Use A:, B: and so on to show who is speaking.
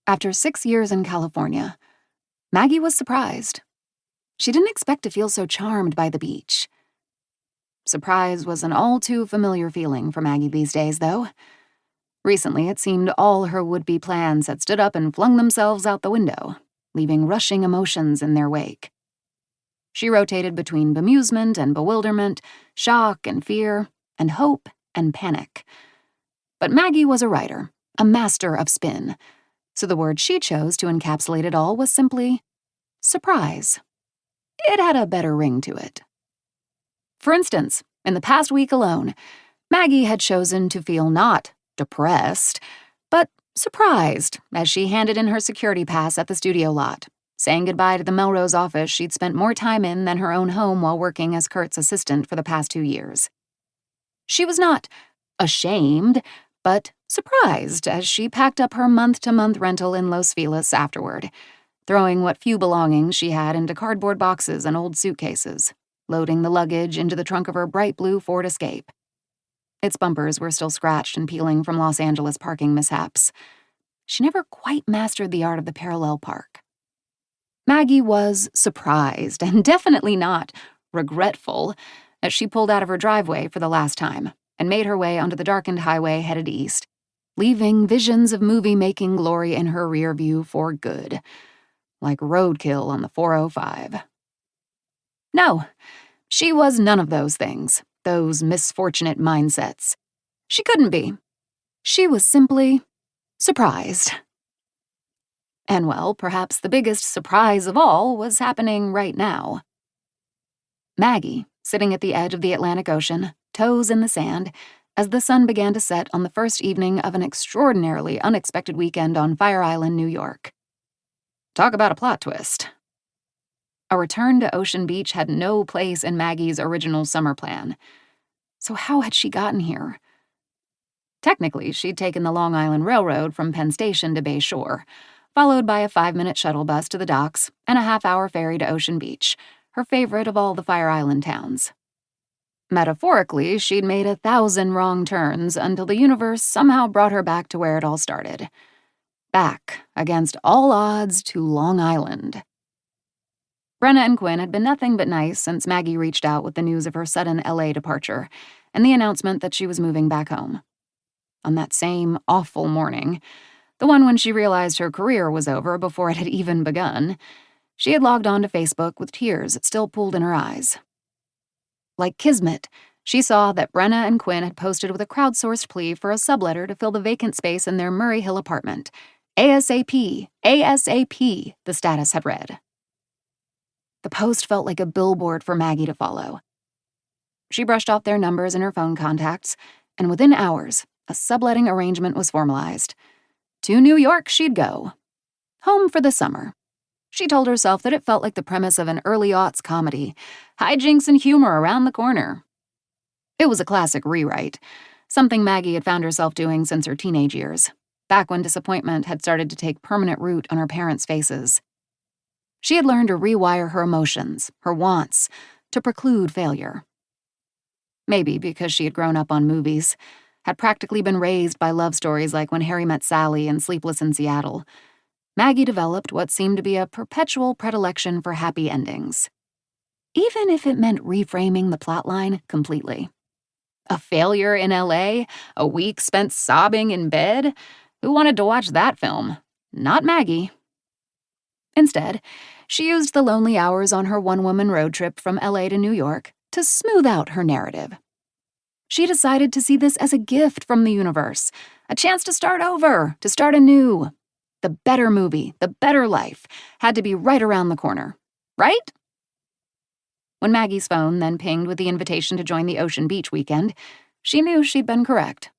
A: After 6 years in California, Maggie was surprised. She didn't expect to feel so charmed by the beach. Surprise was an all-too-familiar feeling for Maggie these days, though. Recently, it seemed all her would-be plans had stood up and flung themselves out the window, leaving rushing emotions in their wake. She rotated between bemusement and bewilderment, shock and fear, and hope and panic. But Maggie was a writer, a master of spin, so the word she chose to encapsulate it all was simply surprise. It had a better ring to it. For instance, in the past week alone, Maggie had chosen to feel not depressed, but surprised as she handed in her security pass at the studio lot, saying goodbye to the Melrose office she'd spent more time in than her own home while working as Kurt's assistant for the past 2 years. She was not ashamed, but surprised as she packed up her month-to-month rental in Los Feliz afterward, throwing what few belongings she had into cardboard boxes and old suitcases, loading the luggage into the trunk of her bright blue Ford Escape. Its bumpers were still scratched and peeling from Los Angeles parking mishaps. She never quite mastered the art of the parallel park. Maggie was surprised, and definitely not regretful, as she pulled out of her driveway for the last time and made her way onto the darkened highway headed east, leaving visions of movie-making glory in her rear view for good, like roadkill on the 405. No, she was none of those things, those misfortunate mindsets. She couldn't be. She was simply surprised. And well, perhaps the biggest surprise of all was happening right now. Maggie, sitting at the edge of the Atlantic Ocean, toes in the sand, as the sun began to set on the first evening of an extraordinarily unexpected weekend on Fire Island, New York. Talk about a plot twist. A return to Ocean Beach had no place in Maggie's original summer plan. So how had she gotten here? Technically, she'd taken the Long Island Railroad from Penn Station to Bay Shore, followed by a 5-minute shuttle bus to the docks and a half-hour ferry to Ocean Beach, her favorite of all the Fire Island towns. Metaphorically, she'd made 1,000 wrong turns until the universe somehow brought her back to where it all started. Back, against all odds, to Long Island. Brenna and Quinn had been nothing but nice since Maggie reached out with the news of her sudden LA departure and the announcement that she was moving back home. On that same awful morning, the one when she realized her career was over before it had even begun, she had logged on to Facebook with tears still pooled in her eyes. Like kismet, she saw that Brenna and Quinn had posted with a crowdsourced plea for a subletter to fill the vacant space in their Murray Hill apartment. ASAP, ASAP, the status had read. The post felt like a billboard for Maggie to follow. She brushed off their numbers in her phone contacts, and within hours, a subletting arrangement was formalized. To New York she'd go. Home for the summer. She told herself that it felt like the premise of an early-aughts comedy, hijinks and humor around the corner. It was a classic rewrite, something Maggie had found herself doing since her teenage years, back when disappointment had started to take permanent root on her parents' faces. She had learned to rewire her emotions, her wants, to preclude failure. Maybe because she had grown up on movies, had practically been raised by love stories like When Harry Met Sally and Sleepless in Seattle, Maggie developed what seemed to be a perpetual predilection for happy endings, even if it meant reframing the plotline completely. A failure in LA, a week spent sobbing in bed? Who wanted to watch that film? Not Maggie. Instead, she used the lonely hours on her one-woman road trip from LA to New York to smooth out her narrative. She decided to see this as a gift from the universe, a chance to start over, to start anew. The better movie, the better life, had to be right around the corner, right? When Maggie's phone then pinged with the invitation to join the Ocean Beach weekend, she knew she'd been correct.